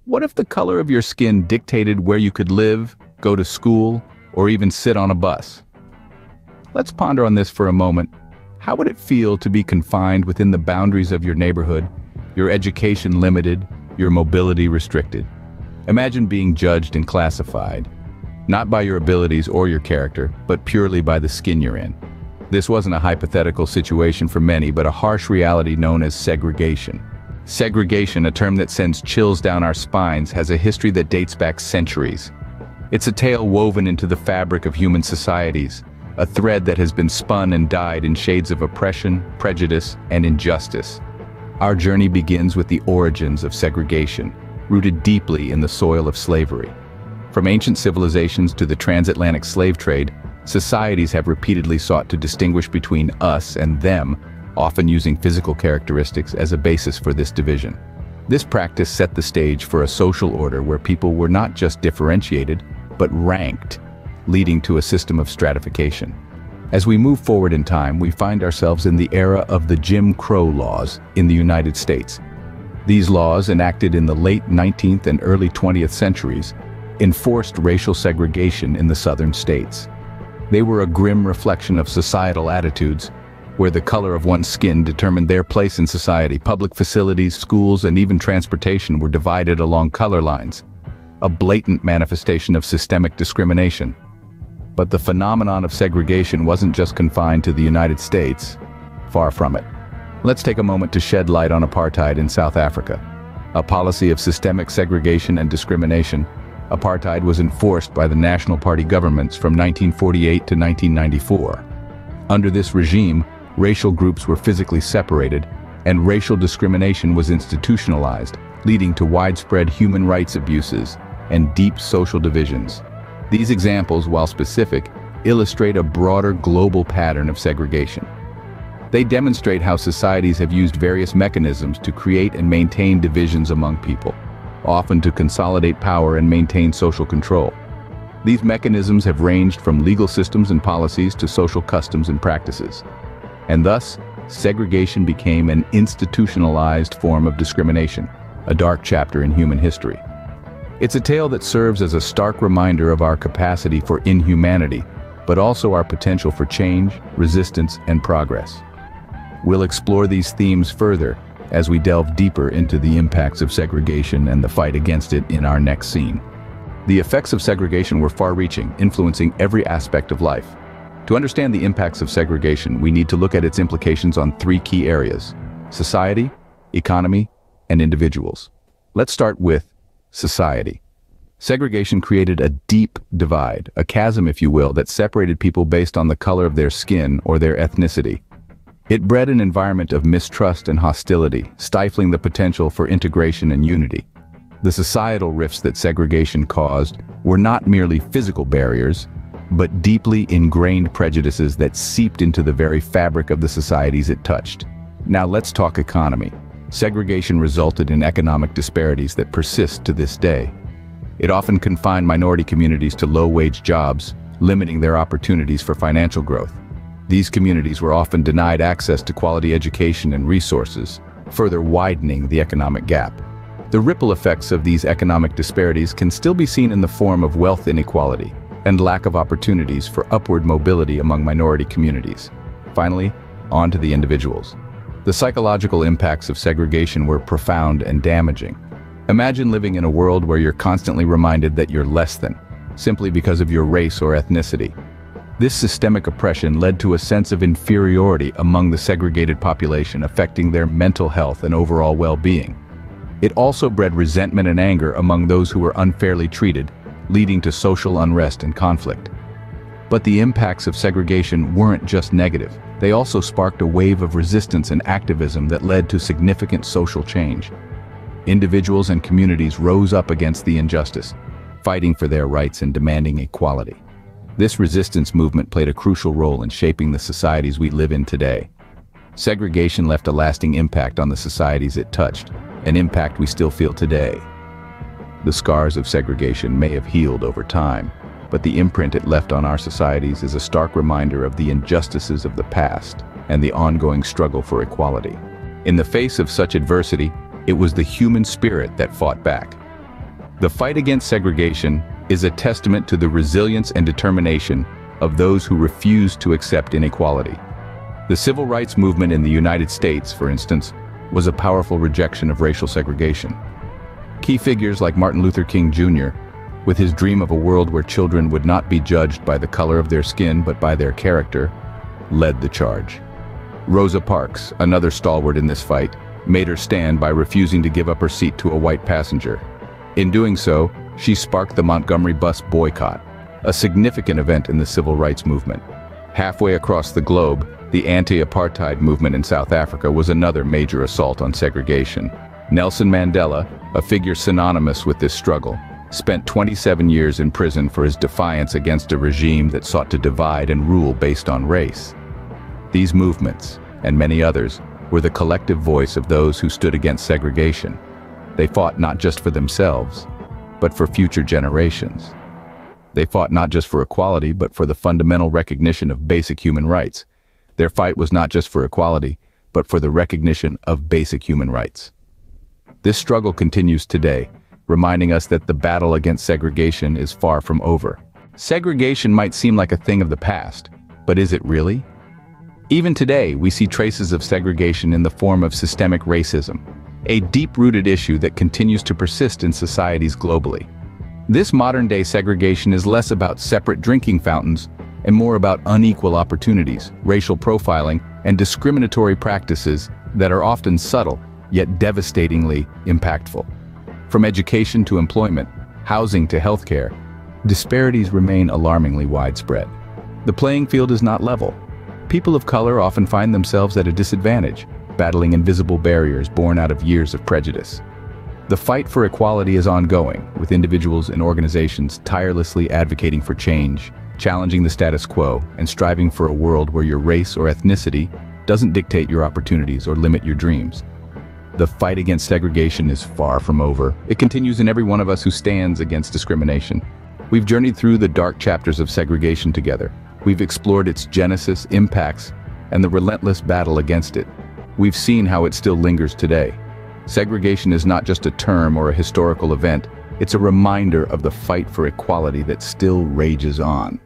What if the color of your skin dictated where you could live, go to school, or even sit on a bus? Let's ponder on this for a moment. How would it feel to be confined within the boundaries of your neighborhood, your education limited, your mobility restricted? Imagine being judged and classified, not by your abilities or your character, but purely by the skin you're in. This wasn't a hypothetical situation for many, but a harsh reality known as segregation. Segregation, a term that sends chills down our spines, has a history that dates back centuries. It's a tale woven into the fabric of human societies, a thread that has been spun and dyed in shades of oppression, prejudice, and injustice. Our journey begins with the origins of segregation, rooted deeply in the soil of slavery. From ancient civilizations to the transatlantic slave trade, societies have repeatedly sought to distinguish between us and them, often using physical characteristics as a basis for this division. This practice set the stage for a social order where people were not just differentiated, but ranked, leading to a system of stratification. As we move forward in time, we find ourselves in the era of the Jim Crow laws in the United States. These laws, enacted in the late 19th and early 20th centuries, enforced racial segregation in the southern states. They were a grim reflection of societal attitudes, where the color of one's skin determined their place in society. Public facilities, schools, and even transportation were divided along color lines, a blatant manifestation of systemic discrimination. But the phenomenon of segregation wasn't just confined to the United States. Far from it. Let's take a moment to shed light on apartheid in South Africa. A policy of systemic segregation and discrimination, apartheid was enforced by the National Party governments from 1948 to 1994. Under this regime, racial groups were physically separated, and racial discrimination was institutionalized, leading to widespread human rights abuses and deep social divisions. These examples, while specific, illustrate a broader global pattern of segregation. They demonstrate how societies have used various mechanisms to create and maintain divisions among people, often to consolidate power and maintain social control. These mechanisms have ranged from legal systems and policies to social customs and practices. And thus, segregation became an institutionalized form of discrimination, a dark chapter in human history. It's a tale that serves as a stark reminder of our capacity for inhumanity, but also our potential for change, resistance, and progress. We'll explore these themes further as we delve deeper into the impacts of segregation and the fight against it in our next scene. The effects of segregation were far-reaching, influencing every aspect of life. To understand the impacts of segregation, we need to look at its implications on three key areas: society, economy, and individuals. Let's start with society. Segregation created a deep divide, a chasm, if you will, that separated people based on the color of their skin or their ethnicity. It bred an environment of mistrust and hostility, stifling the potential for integration and unity. The societal rifts that segregation caused were not merely physical barriers, but deeply ingrained prejudices that seeped into the very fabric of the societies it touched. Now let's talk economy. Segregation resulted in economic disparities that persist to this day. It often confined minority communities to low-wage jobs, limiting their opportunities for financial growth. These communities were often denied access to quality education and resources, further widening the economic gap. The ripple effects of these economic disparities can still be seen in the form of wealth inequality and lack of opportunities for upward mobility among minority communities. Finally, on to the individuals. The psychological impacts of segregation were profound and damaging. Imagine living in a world where you're constantly reminded that you're less than, simply because of your race or ethnicity. This systemic oppression led to a sense of inferiority among the segregated population, affecting their mental health and overall well-being. It also bred resentment and anger among those who were unfairly treated, leading to social unrest and conflict. But the impacts of segregation weren't just negative. They also sparked a wave of resistance and activism that led to significant social change. Individuals and communities rose up against the injustice, fighting for their rights and demanding equality. This resistance movement played a crucial role in shaping the societies we live in today. Segregation left a lasting impact on the societies it touched, an impact we still feel today. The scars of segregation may have healed over time, but the imprint it left on our societies is a stark reminder of the injustices of the past and the ongoing struggle for equality. In the face of such adversity, it was the human spirit that fought back. The fight against segregation is a testament to the resilience and determination of those who refuse to accept inequality. The civil rights movement in the United States, for instance, was a powerful rejection of racial segregation. Key figures like Martin Luther King Jr., with his dream of a world where children would not be judged by the color of their skin but by their character, led the charge. Rosa Parks, another stalwart in this fight, made her stand by refusing to give up her seat to a white passenger. In doing so, she sparked the Montgomery bus boycott, a significant event in the civil rights movement. Halfway across the globe, the anti-apartheid movement in South Africa was another major assault on segregation. Nelson Mandela, a figure synonymous with this struggle, spent 27 years in prison for his defiance against a regime that sought to divide and rule based on race. These movements, and many others, were the collective voice of those who stood against segregation. They fought not just for themselves, but for future generations. They fought not just for equality, but for the fundamental recognition of basic human rights. Their fight was not just for equality, but for the recognition of basic human rights. This struggle continues today, reminding us that the battle against segregation is far from over. Segregation might seem like a thing of the past, but is it really? Even today, we see traces of segregation in the form of systemic racism, a deep-rooted issue that continues to persist in societies globally. This modern-day segregation is less about separate drinking fountains and more about unequal opportunities, racial profiling, and discriminatory practices that are often subtle, yet devastatingly impactful. From education to employment, housing to healthcare, disparities remain alarmingly widespread. The playing field is not level. People of color often find themselves at a disadvantage, battling invisible barriers born out of years of prejudice. The fight for equality is ongoing, with individuals and organizations tirelessly advocating for change, challenging the status quo, and striving for a world where your race or ethnicity doesn't dictate your opportunities or limit your dreams. The fight against segregation is far from over. It continues in every one of us who stands against discrimination. We've journeyed through the dark chapters of segregation together. We've explored its genesis, impacts, and the relentless battle against it. We've seen how it still lingers today. Segregation is not just a term or a historical event, it's a reminder of the fight for equality that still rages on.